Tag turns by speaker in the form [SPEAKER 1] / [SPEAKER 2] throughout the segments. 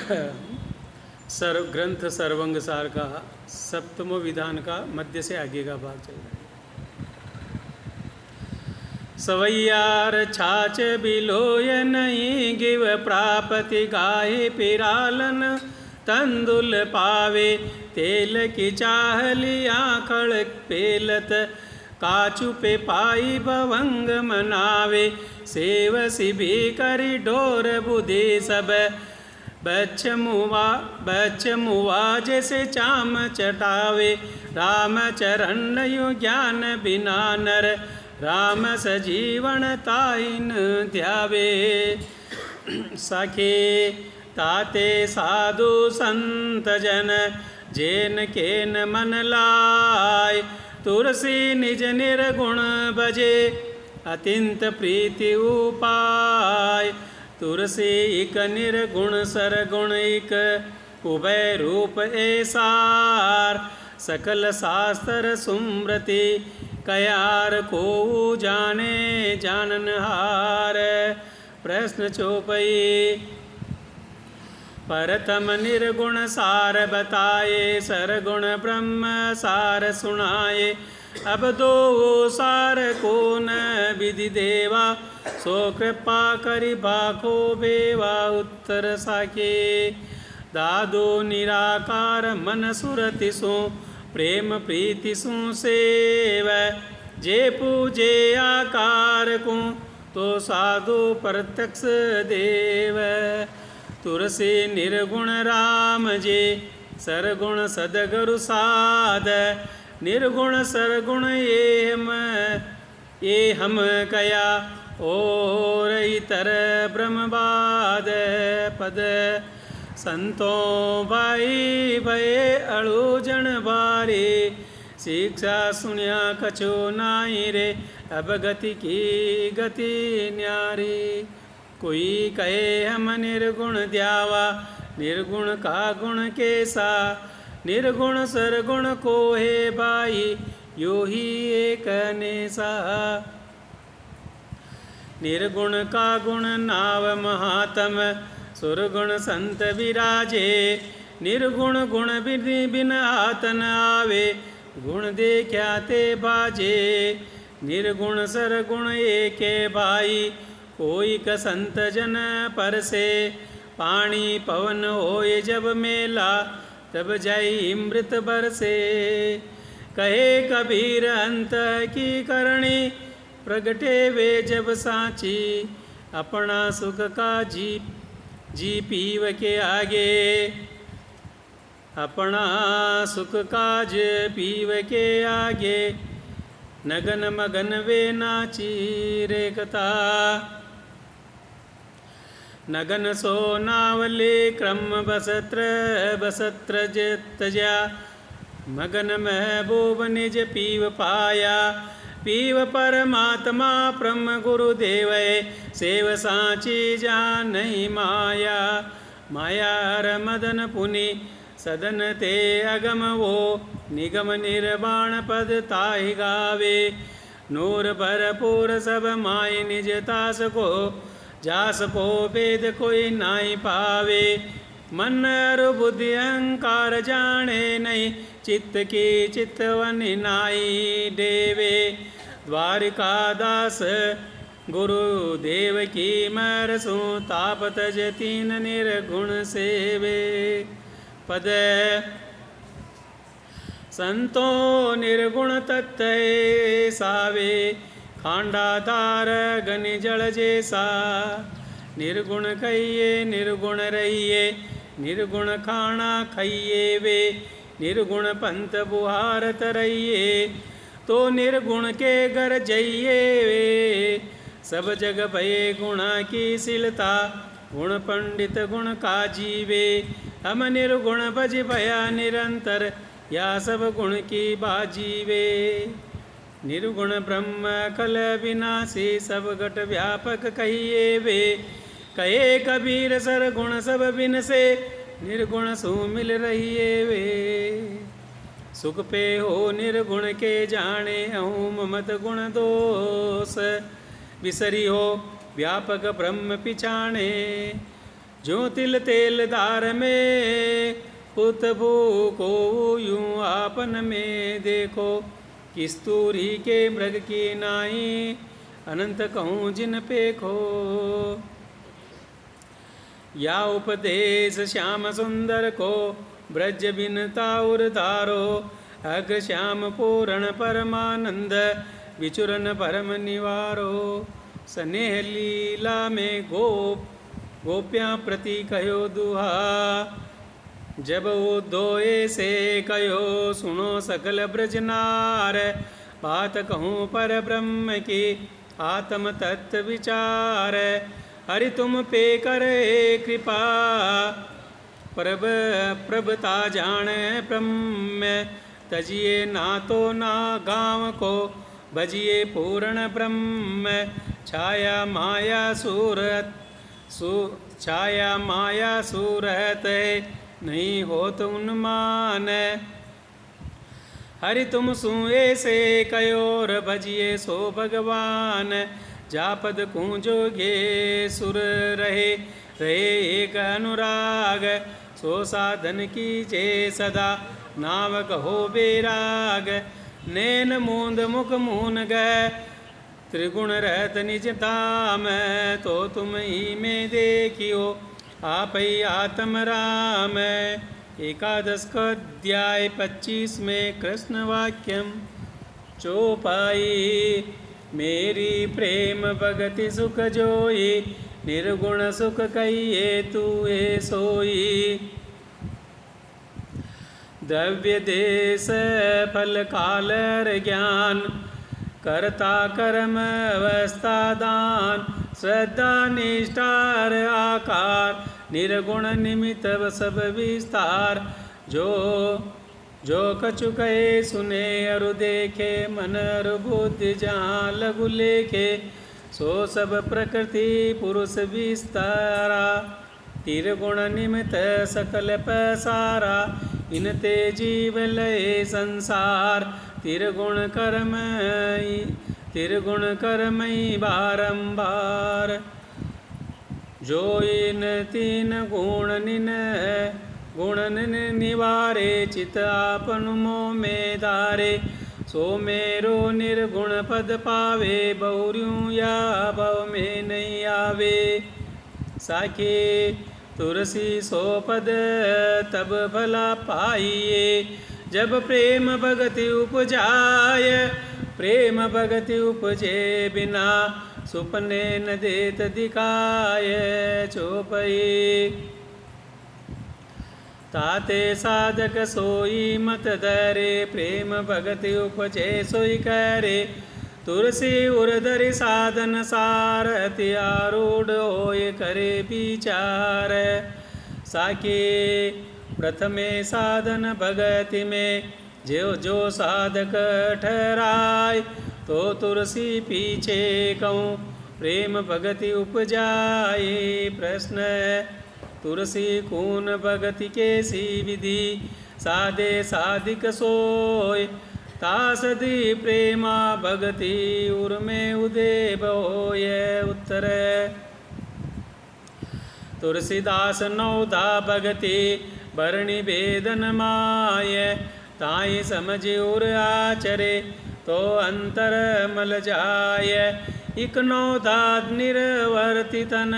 [SPEAKER 1] ग्रंथ सर्वंग सार का सप्तम विधान का मध्य से आगे का भाग चल रहा है। सवैयार छाछ बिलोय नहीं गिव प्रापति गाय पिरालन तंदुल पावे तेल की चाह लिया खड़ पेलत काचु पे पाई भवंग मनावे सेवसी भी करी डोर बुद्धि सब बच्च मुआ जैसे चाम चटावे राम चरण यु ज्ञान बिना नर राम सजीवन ताइन ध्यावे सखे ताते साधु संत जन जैन केन मन लाय तुलसी निज निर्गुण भजे अतिंत प्रीति उपाय तुलसी इक निर्गुण सरगुण इक उभय रूप ऐसार सकल शास्त्र सुमृति कयार को जाने जाननहार। प्रश्न चौपई परतम निर्गुण सार बताए सरगुण ब्रह्म सार सुनाए अब दो सार को न विधि देवा सो कृपा करि बाको बेवा उत्तर साके दादो निराकार मन सुरति सो प्रेम प्रीति सु सेव जे पूजे आकार को तो साधु प्रत्यक्ष देव तुलसी निर्गुण राम जे सरगुण सदगुरु साध निर्गुण सरगुण ये हम कया और इतर ब्रह्मवाद पद संतों भाई भय अड़ोजन बारे शिक्षा सुनिया कछो नाई रे अब गति की गति न्यारी कोई कहे हम निर्गुण द्यावा निर्गुण का गुण कैसा निर्गुण सरगुण को है भाई यो ही एक नेसा निर्गुण का गुण नाव महात्म सुरगुण संत विराजे निर्गुण गुण बिन हाथ न आवे गुण देखा ते बाजे निर्गुण सरगुण एक भाई कोई का संत जन पर से पानी पवन होए जब मेला तब जाई मृत बरसे कहे कबीर अंत की करणी प्रगटे वे जब सांची अपना सुख का जी पीव के आगे अपना सुख काज पीव के आगे नगन मगन वे नाची रे कथा नगन सो नावले क्रम बसत्र तजा मगन महबूब निज पीव पाया पीव परमात्मा ब्रह्म गुरुदेव सेव सांची जहाँ नहीं माया माया हर मदन पुनि सदन ते अगम वो निगम निर्वाण पद ताहि गावे नूर भरपूर सब माय निज तास को जास को वेद कोई नाई पावे मन और बुद्धि अहंकार जाने नहीं चित्त की चितवन नाई देवे द्वारिका दास गुरुदेव की मर सु तापत जतीन निर्गुण सेवे पद संतो निर्गुण तत्व सावे खांडाधार गनि जल जैसा निर्गुण कहिए निर्गुण रहिए निर्गुण खाना खाइए वे निर्गुण पंथ बुहारत रहिए तो निर्गुण के घर जाइए वे सब जग भये गुणा की शीलता गुण पंडित गुण का जीवे हम निर्गुण भज भया निरंतर या सब गुण की बाजीवे निर्गुण ब्रह्म कल विनाशी सब घट व्यापक कहिए वे कहे कबीर सर गुण सब बिन से निर्गुण सु मिल रहिए वे सुख पे हो निर्गुण के जाने अहूम मत गुण दोष विसरी हो व्यापक ब्रह्म पिछाणे जो तिल तेल दार में पुत को यूं आपन में देखो। किस्तूरी के मृग की नाई अनंत कहूँ जिन पेखो। या उपदेश श्याम सुंदर को ब्रज बिन ताउर धारो। अग्र श्याम पूर्ण परमानंद विचुरन परम निवारो। स्नेह लीला में गोप्यां प्रति कहो दुहा। जब वो दोए से कहो सुनो सकल ब्रजनार। बात कहूँ पर ब्रह्म की आत्म तत्व विचार। हरि तुम पे करे कृपा प्रभता जाने ब्रह्म। तजिए ना तो ना गाँव को भजिए पूर्ण ब्रह्म। छाया माया सूरत नहीं होत उन्मान। हरि तुम सुए से कयोर भजिए सो भगवान। जापद कूंजोगे सुर रहे एक अनुराग। सो साधन कीजे सदा नाव कहो बेराग। नैन मूंद मुख मून गए त्रिगुण रहत निज धाम। तो तुम ही में देखियो आप ही आत्म राम। एकादश का अध्याय 25 में कृष्ण वाक्यम। चौपाई मेरी प्रेम भगति सुख जोई। निर्गुण सुख कहिए तू ए सोई। द्रव्य देश फल कालर ज्ञान। करता कर्म अवस्था दान। श्रद्धा निष्ठार आकार। निर्गुण निमित्त सब विस्तार। जो कछु कहे सुने अरु देखे। मन अरु बुद्धि जहाँ लघु लेखे। सो सब प्रकृति पुरुष विस्तारा। निर्गुण निमित्त सकल पैसारा। इनते जीव लय संसार। तिरगुण कर्मई बारंबार। जो इन तीन गुण निवारे। चित आपन मोह में धारे। सो मेरो निर्गुण पद पावे। बहुरियों या भव में नहीं आवे। साखे तुलसी सो पद तब भला पाइए। जब प्रेम भगति उपजाय। प्रेम भगति उपजे बिना सुपने न देत दिखाय। चौपई ताते साधक सोई मत धरे। प्रेम भगति उपजे सोई करे। तुलसी उर्धरि साधन सारथि आरूढ़ होय करे विचार। साके प्रथमे साधन भगति में जो साधक ठहराय। तो तुलसी पीछे कहूँ प्रेम भगति उपजाए। प्रश्न तुलसी कून भगति कैसी विधि। साधे साधिक सोय। तासदी प्रेमा भगति उर्मे उदय होय। उत्तर तुलसीदास नौधा भगति भरणी वेदन माय। ताई समझ उर आचरे तो अंतर मल जाय। इक नौधा निर्वर्ति तन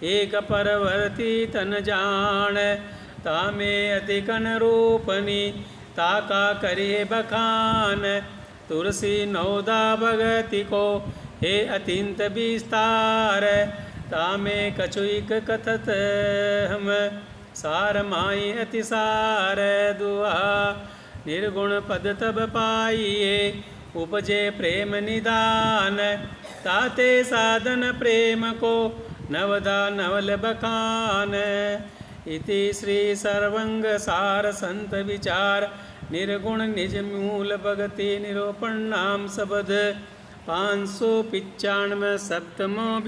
[SPEAKER 1] एक परवर्ती तन जान। तामे अति कन रूपनी ताका करिए बखान। तुलसी नौदा भगति को हे अतिंत विस्तार। तामे कछुक कथत हम सार माई अतिसार। दुआ निर्गुण पद तब पाइए उपजे प्रेम निदान। ताते साधन प्रेम को नवदा नवल बखान। इति श्री सर्वंग सार संत विचार निर्गुण निज मूल भगति निरूपण नाम शब्द 595 सप्तमो।